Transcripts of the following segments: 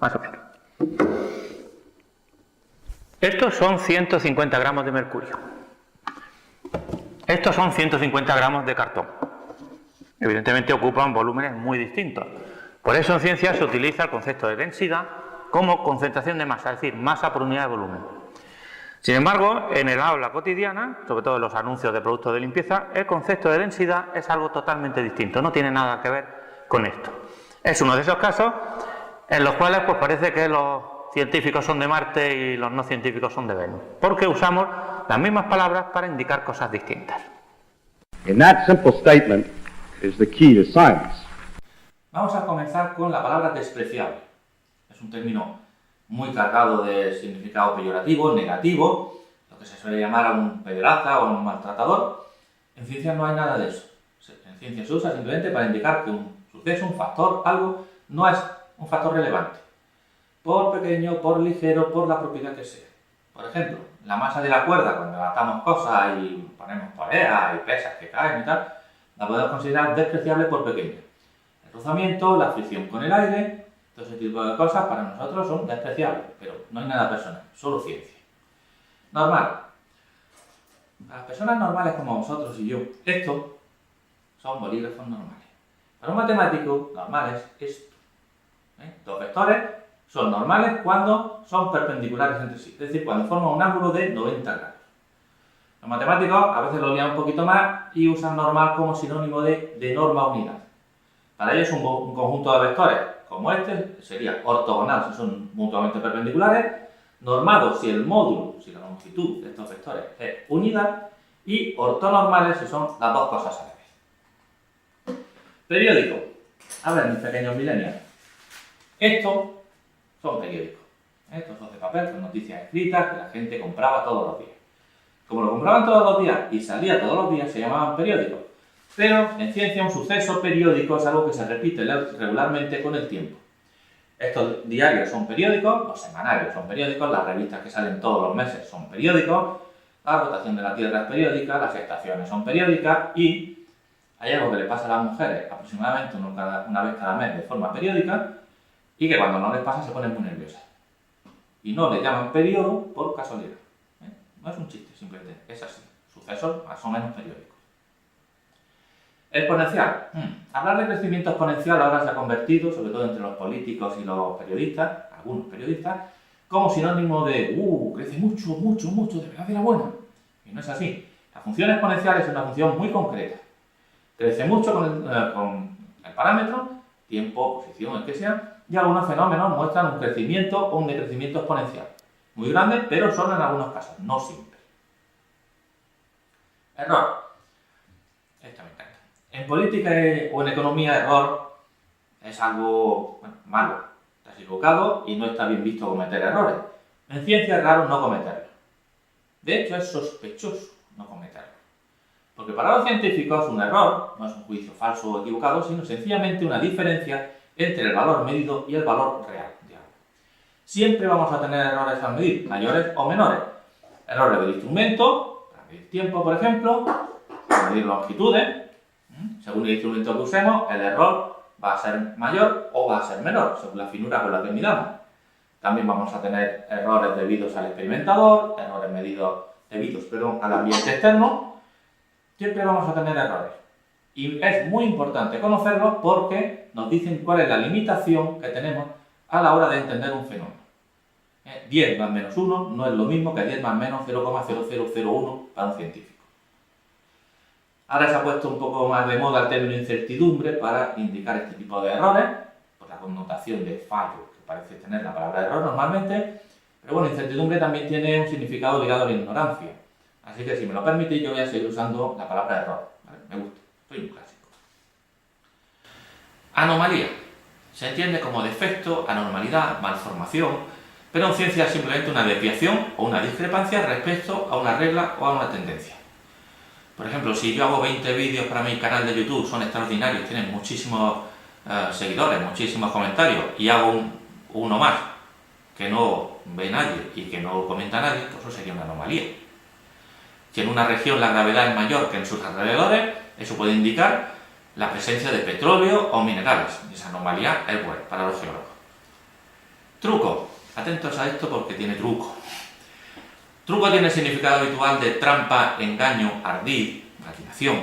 más o menos. Estos son 150 gramos de mercurio. Estos son 150 gramos de cartón. Evidentemente ocupan volúmenes muy distintos. Por eso en ciencia se utiliza el concepto de densidad como concentración de masa, es decir, masa por unidad de volumen. Sin embargo, en el aula cotidiana, sobre todo en los anuncios de productos de limpieza, el concepto de densidad es algo totalmente distinto, no tiene nada que ver con esto. Es uno de esos casos en los cuales pues parece que los científicos son de Marte y los no científicos son de Venus, porque usamos las mismas palabras para indicar cosas distintas. In that simple statement is the key to science. Vamos a comenzar con la palabra despreciable. Es un término muy cargado de significado peyorativo, negativo, lo que se suele llamar a un pederasta o a un maltratador. En ciencia no hay nada de eso. En ciencia se usa simplemente para indicar que un suceso, un factor, algo, no es un factor relevante. Por pequeño, por ligero, por la propiedad que sea. Por ejemplo, la masa de la cuerda, cuando atamos cosas y ponemos poleas y pesas que caen y tal, la podemos considerar despreciable por pequeña. El rozamiento, la fricción con el aire, todo ese tipo de cosas para nosotros son despreciables, pero no hay nada personal, solo ciencia. Normal. Para las personas normales como vosotros y yo, estos son bolígrafos normales. Para un matemático, normal es esto. Dos vectores son normales cuando son perpendiculares entre sí, es decir, cuando forman un ángulo de 90 grados. Los matemáticos a veces lo lían un poquito más y usan normal como sinónimo de norma unidad. Para ellos un conjunto de vectores como este sería ortogonal si son mutuamente perpendiculares, normado si el módulo, si la longitud de estos vectores es unidad, y ortonormales si son las dos cosas a la vez. Periódico. A ver, mis pequeños millennials. Estos son periódicos. Estos son de papel, son noticias escritas que la gente compraba todos los días. Como lo compraban todos los días y salía todos los días, se llamaban periódicos. Pero en ciencia un suceso periódico es algo que se repite regularmente con el tiempo. Estos diarios son periódicos, los semanarios son periódicos, las revistas que salen todos los meses son periódicos, la rotación de la Tierra es periódica, las estaciones son periódicas y hay algo que le pasa a las mujeres aproximadamente una vez cada mes de forma periódica y que cuando no les pasa se ponen muy nerviosas. Y no le llaman periodo por casualidad. No es un chiste, simplemente es así. Sucesos más o menos periódicos. Exponencial. Hablar de crecimiento exponencial ahora se ha convertido, sobre todo entre los políticos y los periodistas, algunos periodistas, como sinónimo de crece mucho, mucho, mucho, de verdad era buena. Y no es así. La función exponencial es una función muy concreta. Crece mucho con el parámetro, tiempo, posición, el que sea, y algunos fenómenos muestran un crecimiento o un decrecimiento exponencial. Muy grande, pero solo en algunos casos, no siempre. Error. Esto me encanta. En política o en economía, error es algo malo. Estás equivocado y no está bien visto cometer errores. En ciencia es raro no cometerlos. De hecho, es sospechoso no cometerlos. Porque para los científicos un error no es un juicio falso o equivocado, sino sencillamente una diferencia entre el valor medido y el valor real de algo. Siempre vamos a tener errores al medir, mayores o menores. Errores del instrumento, para medir tiempo, por ejemplo, para medir longitudes. Según el instrumento que usemos, el error va a ser mayor o va a ser menor, según la finura con la que midamos. También vamos a tener errores debidos al experimentador, errores debidos al ambiente externo. Siempre vamos a tener errores. Y es muy importante conocerlos porque nos dicen cuál es la limitación que tenemos a la hora de entender un fenómeno. 10 más menos 1 no es lo mismo que 10 más menos 0,0001 para un científico. Ahora se ha puesto un poco más de moda el término incertidumbre para indicar este tipo de errores, por la connotación de fallo que parece tener la palabra error normalmente, pero bueno, incertidumbre también tiene un significado ligado a la ignorancia. Así que si me lo permitís, yo voy a seguir usando la palabra error. ¿Vale? Me gusta, soy un clásico. Anomalía. Se entiende como defecto, anormalidad, malformación, pero en ciencia es simplemente una desviación o una discrepancia respecto a una regla o a una tendencia. Por ejemplo, si yo hago 20 vídeos para mi canal de YouTube, son extraordinarios, tienen muchísimos seguidores, muchísimos comentarios, y hago uno más que no ve nadie y que no comenta nadie, pues eso sería una anomalía. Si en una región la gravedad es mayor que en sus alrededores, eso puede indicar la presencia de petróleo o minerales. Y esa anomalía es buena para los geólogos. Truco. Atentos a esto porque tiene truco. Truco tiene el significado habitual de trampa, engaño, ardid, maquinación.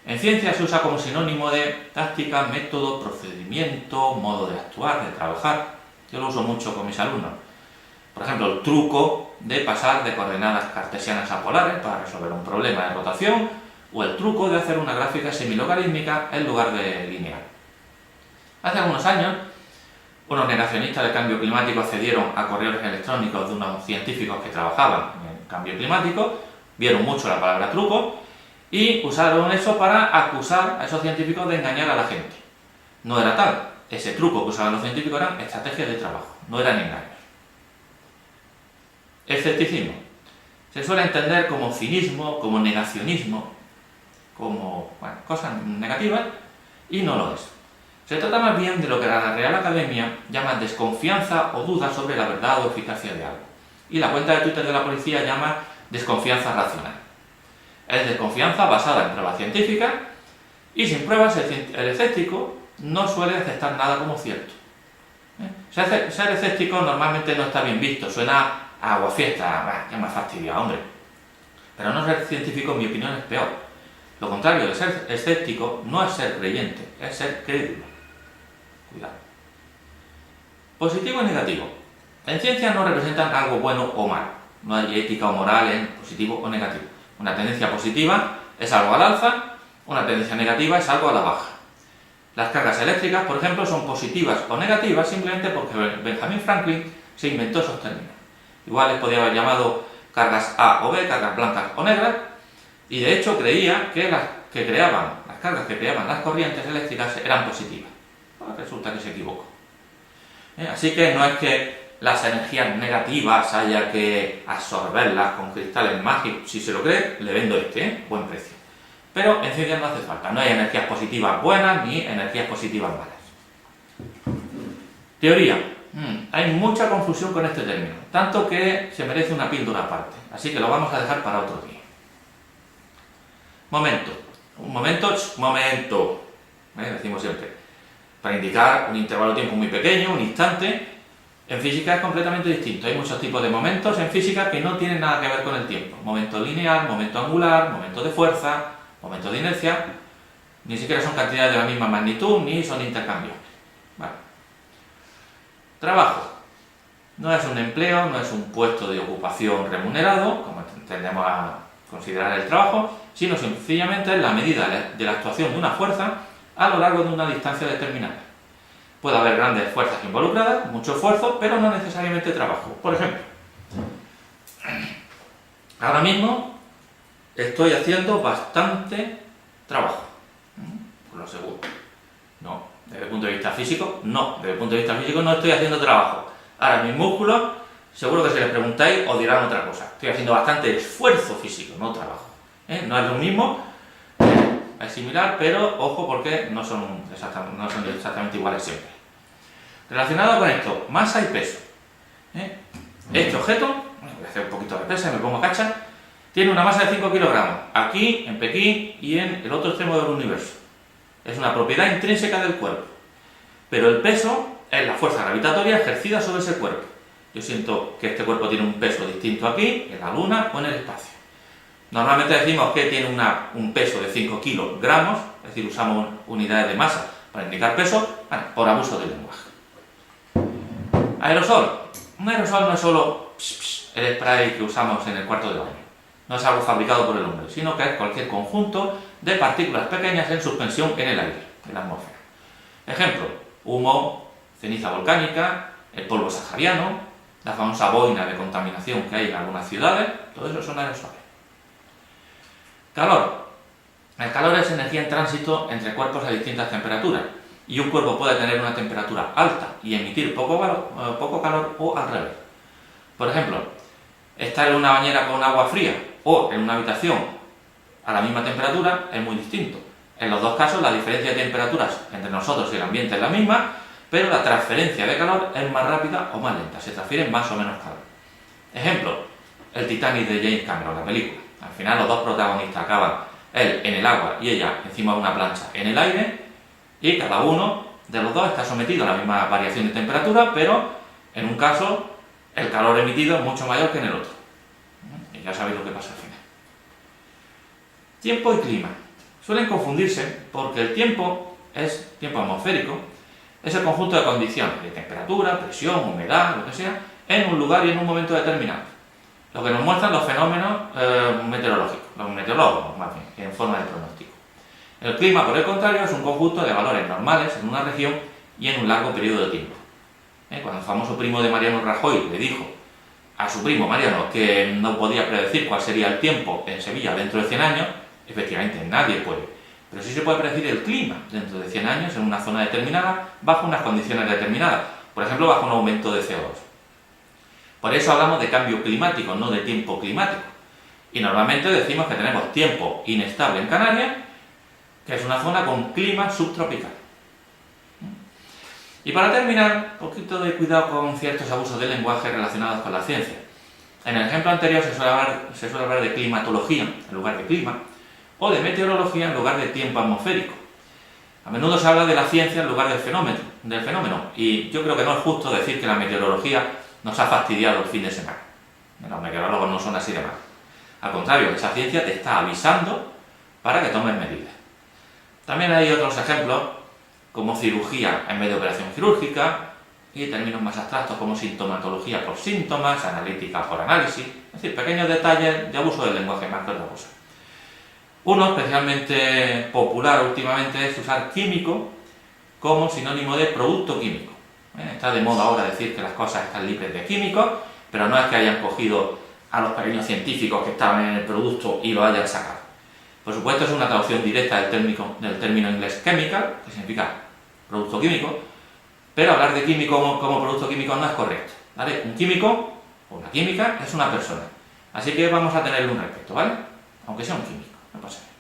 En ciencia se usa como sinónimo de táctica, método, procedimiento, modo de actuar, de trabajar. Yo lo uso mucho con mis alumnos. Por ejemplo, el truco de pasar de coordenadas cartesianas a polares para resolver un problema de rotación, o el truco de hacer una gráfica semilogarítmica en lugar de lineal. Hace algunos años, unos negacionistas del cambio climático accedieron a correos electrónicos de unos científicos que trabajaban en cambio climático, vieron mucho la palabra truco y usaron eso para acusar a esos científicos de engañar a la gente. No era tal. Ese truco que usaban los científicos eran estrategias de trabajo, no eran engaños. Escepticismo. Se suele entender como cinismo, como negacionismo, como cosas negativas, y no lo es. Se trata más bien de lo que la Real Academia llama desconfianza o duda sobre la verdad o eficacia de algo. Y la cuenta de Twitter de la policía llama desconfianza racional. Es desconfianza basada en pruebas científicas y sin pruebas el escéptico no suele aceptar nada como cierto. Ser escéptico normalmente no está bien visto, suena a aguafiesta, ya me ha fastidiado, hombre. Pero no ser científico, en mi opinión, es peor. Lo contrario de ser escéptico no es ser creyente, es ser crédulo. Cuidado. Positivo y negativo. En ciencia no representan algo bueno o malo. No hay ética o moral en positivo o negativo. Una tendencia positiva es algo al alza, una tendencia negativa es algo a la baja. Las cargas eléctricas, por ejemplo, son positivas o negativas simplemente porque Benjamin Franklin se inventó esos términos. Igual les podía haber llamado cargas A o B, cargas blancas o negras, y de hecho creía que las cargas que creaban las corrientes eléctricas eran positivas. Pues resulta que se equivocó. Así que no es que las energías negativas haya que absorberlas con cristales mágicos. Si se lo cree, le vendo buen precio. Pero en ciencia no hace falta. No hay energías positivas buenas ni energías positivas malas. Teoría. Hay mucha confusión con este término, tanto que se merece una píldora aparte. Así que lo vamos a dejar para otro día. Momento. Momento. Decimos siempre. Para indicar un intervalo de tiempo muy pequeño, un instante. En física es completamente distinto. Hay muchos tipos de momentos en física que no tienen nada que ver con el tiempo. Momento lineal, momento angular, momento de fuerza, momento de inercia. Ni siquiera son cantidades de la misma magnitud, ni son intercambios. Vale. Trabajo. No es un empleo, no es un puesto de ocupación remunerado, como tendemos a considerar el trabajo, sino sencillamente es la medida de la actuación de una fuerza a lo largo de una distancia determinada. Puede haber grandes fuerzas involucradas, mucho esfuerzo, pero no necesariamente trabajo. Por ejemplo, ahora mismo estoy haciendo bastante trabajo. Por lo seguro. No, desde el punto de vista físico, no. Desde el punto de vista físico no estoy haciendo trabajo. Ahora mis músculos, seguro que si les preguntáis os dirán otra cosa. Estoy haciendo bastante esfuerzo físico, no trabajo. No es lo mismo, es similar, pero ojo porque no son exactamente iguales siempre. Relacionado con esto, masa y peso. Este objeto, voy a hacer un poquito de pesa y me pongo a cacha, tiene una masa de 5 kilogramos, aquí, en Pekín y en el otro extremo del universo. Es una propiedad intrínseca del cuerpo. Pero el peso es la fuerza gravitatoria ejercida sobre ese cuerpo. Yo siento que este cuerpo tiene un peso distinto aquí, en la Luna o en el espacio. Normalmente decimos que tiene un peso de 5 kilogramos, es decir, usamos unidades de masa para indicar peso, por abuso del lenguaje. Aerosol. Un aerosol no es solo el spray que usamos en el cuarto de baño. No es algo fabricado por el hombre, sino que es cualquier conjunto de partículas pequeñas en suspensión en el aire, en la atmósfera. Ejemplo, humo, ceniza volcánica, el polvo sahariano, la famosa boina de contaminación que hay en algunas ciudades, todo eso son aerosoles. Calor. El calor es energía en tránsito entre cuerpos a distintas temperaturas, y un cuerpo puede tener una temperatura alta y emitir poco calor o al revés. Por ejemplo, estar en una bañera con agua fría o en una habitación a la misma temperatura es muy distinto. En los dos casos la diferencia de temperaturas entre nosotros y el ambiente es la misma, pero la transferencia de calor es más rápida o más lenta, se transfiere más o menos calor. Ejemplo, el Titanic de James Cameron, la película. Al final los dos protagonistas acaban, él en el agua y ella encima de una plancha en el aire, y cada uno de los dos está sometido a la misma variación de temperatura, pero En un caso, el calor emitido es mucho mayor que en el otro. Y ya sabéis lo que pasa al final. Tiempo y clima. Suelen confundirse porque el tiempo atmosférico, es el conjunto de condiciones de temperatura, presión, humedad, lo que sea, en un lugar y en un momento determinado. Lo que nos muestran los fenómenos meteorológicos, los meteorólogos más bien, en forma de pronóstico. El clima, por el contrario, es un conjunto de valores normales en una región y en un largo periodo de tiempo. Cuando el famoso primo de Mariano Rajoy le dijo a su primo Mariano que no podía predecir cuál sería el tiempo en Sevilla dentro de 100 años, efectivamente nadie puede. Pero sí se puede predecir el clima dentro de 100 años en una zona determinada, bajo unas condiciones determinadas, por ejemplo, bajo un aumento de CO2. Por eso hablamos de cambio climático, no de tiempo climático. Y normalmente decimos que tenemos tiempo inestable en Canarias, que es una zona con clima subtropical. Y para terminar, un poquito de cuidado con ciertos abusos del lenguaje relacionados con la ciencia. En el ejemplo anterior se suele hablar de climatología en lugar de clima, o de meteorología en lugar de tiempo atmosférico. A menudo se habla de la ciencia en lugar del fenómeno, y yo creo que no es justo decir que la meteorología nos ha fastidiado el fin de semana. Los meteorólogos no son así de malos. Al contrario, esa ciencia te está avisando para que tomes medidas. También hay otros ejemplos, como cirugía en vez de operación quirúrgica, y términos más abstractos como sintomatología por síntomas, analítica por análisis, es decir, pequeños detalles de abuso del lenguaje más que otra cosa. Uno especialmente popular últimamente es usar químico como sinónimo de producto químico. Está de moda ahora decir que las cosas están libres de químicos, pero no es que hayan cogido a los pequeños científicos que estaban en el producto y lo hayan sacado. Por supuesto, es una traducción directa del término inglés chemical, que significa producto químico, pero hablar de químico como producto químico no es correcto, ¿vale? Un químico o una química es una persona, así que vamos a tenerle un respeto, ¿vale? Aunque sea un químico, no pasa nada.